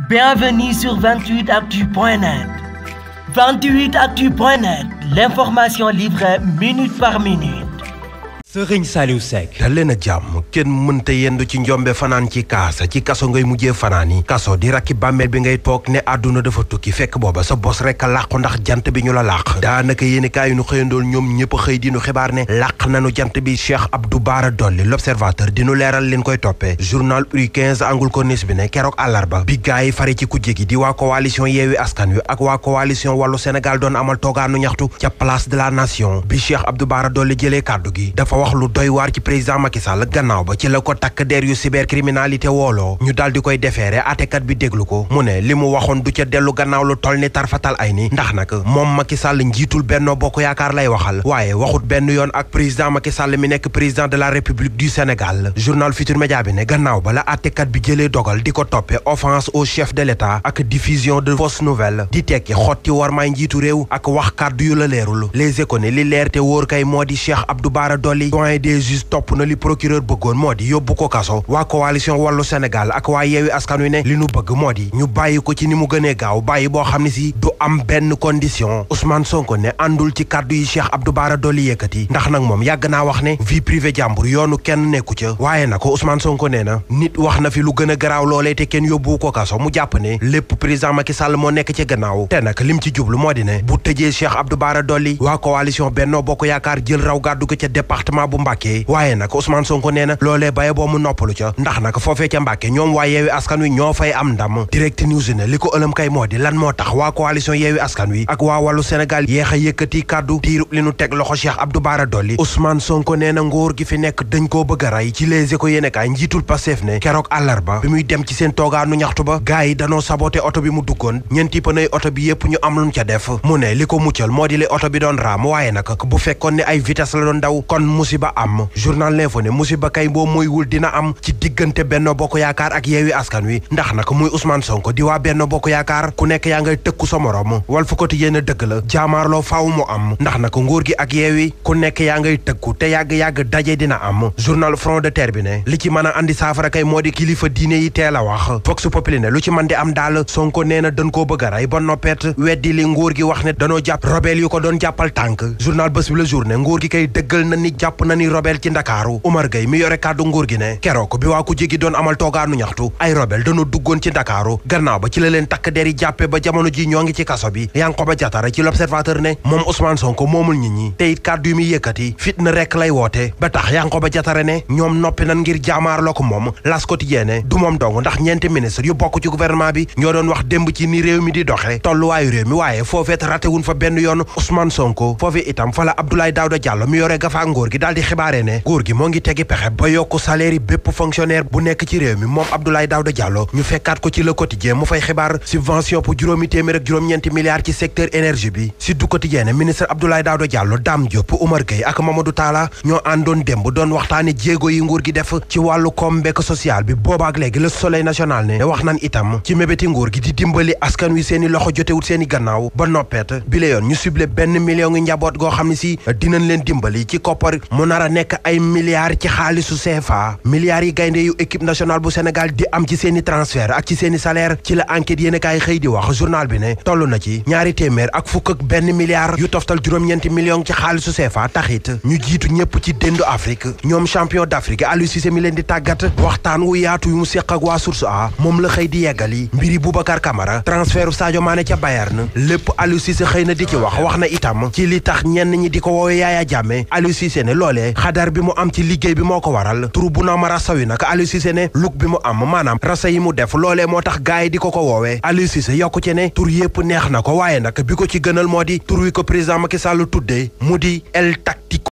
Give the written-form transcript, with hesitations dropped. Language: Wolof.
Bienvenue sur 28actu.net. 28actu.net, l'information livrée minute par minute. Serigne Saliou Seck dal leen a jàmm kenn mënta yendu ci njombe fanaan ci kaso ngay mujjee fanaan yi kaso di rakki bàmmeel bi ngay toog ne àdduna dafa tukki fekk booba sa bos rek a làqu ndax jant bi ñu la làq daanaka yéeni kaay yu nu xëyandool ñoom ñëpp xëy di nu xibaar ne làq nanu jant bi Cheikh Abdou Bara Dolly l'observateur di nu leeral leen koy toppee journal Rue 15 Angle Corniche bi ne keroog àllarba bi gaay yi fare ci kujje gi di waa coalition Yewwi Askan Wi ak waa coalition Wallu Sénégal doon amal toogaanu ñaxtu ca place de la nation bi Cheikh Abdou Bara Dolly jëlee kàddu gi wax lu doy waar ci président Macky Sall gannaaw ba ci la ko takk der yu cybercriminalité wooloo ñu daal di koy defeere atekat bi déglu ko mu ne li mu waxoon du ca dellu gannaaw lu toll ni tarfatal ay ni ndax nag moom Macky Sall njiitul Benno Bokk Yaakaar lay waxal waaye waxut benn yoon ak président Macky Sall mi nekk président de la République du Sénégal journal Futur Média bi ne gannaaw ba la atekat bi jëlee dogal di ko toppe offense au chef de l'État ak diffusion de fausses nouvelles di tekki xotti war maay njiitu réew ak wax kàddu yu la leerul Les Échos ne li leer te wóor kay moo di Cheikh Abdou Bara Dolly des juges topp na li procureur bëggoon moo di yóbbu ko kaso waa coalition Wallu Sénégal ak waa Yewwi Askan Wi ne li nu bëgg moo di ñu bàyyi ko ci ni mu gënee gaaw bàyyi boo xam ne si du am benn condition Ousmane Sonko ne àndul ci kàddu yi Cheikh Abdou Bara Dolly yëkkati ndax nag moom yàgg naa wax ne vie privée jàmbur yoonu kenn nekku ca waaye na ko Ousmane Sonko nee na nit wax na fi lu gën a garaaw loolee te kenn yóbbu ko kaso mu jàpp ne lépp président Macky Sall moo nekk ci gannaaw te nag lim ci jublu moo di ne bu tëjee Cheikh Abdou Bara Dolly waa coalition Benno Bokk Yaakaar jël raw gàddu ko ca département bu Mbacké waaye nag Ousmane Sonko nee na loolee baye boo mu noppalu ca ndax nag foofee ca Mbàkke ñoom waa Yewwi Askan Wi ñoo fay am ndam Direct News ne li ko ëlëm kay moo di lan moo tax waa coalition Yewwi Askan Wi ak waa Wallu Sénégal yéex a yëkkati kàddu diirub li nu teg loxo Cheikh Abdou Bara Dolly Ousmane Sonko nee na nguur gi fi nekk dañ koo bëgg a rey ci Les Échos yéenekaay njiitul Pastef ne keroog àllarba bi muy dem ci seen toogaanu ñaxtu ba gars yi danoo saboté oto bi mu duggoon ñeenti pënay oto bi yépp ñu am luñ ca def mu ne li ko muccal moo di li oto bi doon raam waaye nag bu fekkoon ne ay vitesse la doon daw kon musiba am journal L'Info ne musiba kay boo mooy wul dina am ci diggante Benno Bokk Yaakaar ak Yewwi Askan Wi ndax nag muy Ousmane Sonko di waa Benno Bokk Yaakaar ku nekk yaa ngay tëkku sa morom Walf Quotidien a dëgg la jaamaarloo faaw mu am ndax nag nguur gi ak Yewwi ku nekk yaa ngay tëkku te yàgg-yàgg daje dina am journal Front de Terre bi ne li ci mën a andi saafara kay moo di kilifa diine yi teel a wax Vox Populi ne lu ci mën di am daal Sonko nee na dañ koo bëgg a rey ba noppeet weddi li nguur gi wax ne danoo jàpp rebelle yu ko doon jàppal tànk journal Bës Bi Le Jour ne nguur gi kay dëggal na ni jàpp na ni rebelle ci Ndakaaru Oumar Gueye mi yore kàddu nguur gi ne keroog bi waa ku jégi doon amal toogaanu ñaxtu ay rebelle dañoo duggoon ci Ndakaaru gannaaw ba ci la leen takk der yi jàppe ba jamono ji ñoo ngi ci kaso bi Yankhoba Diattara ci l'Observateur ne moom Ousmane Sonko moomul nit ñi te it kàddu yi muy yëkkati fitna rek lay woote ba tax Yankhoba Diattara ne ñoom noppi nan ngir jaamaarloo ko moom L'As Quotidien ne du moom dong ndax ñeenti ministre yu bokk ci gouvernement bi ñoo doon wax démb ci ni réew mi di doxe tolluwaayu réew mi waaye foofeet ratewun fa benn yoon Ousmane Sonko foofu itam fa la Abdoulaye Daouda Diallo mi yore gafa nguur gi daal di xibaare ne nguur gi moo ngi tegi pexe ba yokku salaire yi bépp fonctionnaire bu nekk ci réew mi moom Abdoulaye Daouda Diallo ñu fekkaat ko ci Le Quotidien mu fay xibaar subvention pour juróomi téeméer ak juróom-ñeenti milliards ci secteur énergie bi Sud Quotidien ne ministre Abdoulaye Daouda Diallo Dame Diop Oumar Gueye ak Mamadou Talla ñoo àndoon démb doon waxtaane jéego yi nguur gi def ci wàllu koom bekk social bi boobaak léegi Le Soleil national ne wax nan itam ci mébéti nguur gi di dimbali askan wi seeni loxo jotewut seeni gannaaw ba noppeet bi la yoon ñu ciblé benn million ngi njaboot goo xam ne si dinañ leen dimbali ci koppar mu nar a nekk ay milliards ci xaalisu CFA milliards yi gaynde yu équipe nationale bu Sénégal di am ci seeni transfert ak ci seeni salaire ci la enquête yéen kaay xëy di wax journal bi ne toll na ci ñaari téeméer ak fukk ak benn milliard yu toftal juróom-ñeenti million ci xaalisu CFA taxit ñu jiitu ñëpp ci déndu Afrique ñoom champion d'Afrique Aliou Cissé mi leen di tàggat waxtaan wu yaatu yu mu séq ak waa Source A moom la xëy di yeggali mbiri Boubacar Camara transfert Sadio Mané ca Bayern lépp Aliou Cissé xëy na di ci wax na itam ci li tax ñenn ñi di ko woowe Yaya Jammeh Aliou Cissé ne loolee xadar bi mu am ci liggéey bi moo ko waral turu bu naama rasa wi nag Aliou Cissé ne look bi mu am maanaam rasa yi mu def loolee moo tax gaay yi di ko woowee Aliou Cissé yokku ci ne tur yépp neex na ko waaye nag bi ko ci gënal moo di tur wi ko président Macky Sall tuddee mu di El Tactico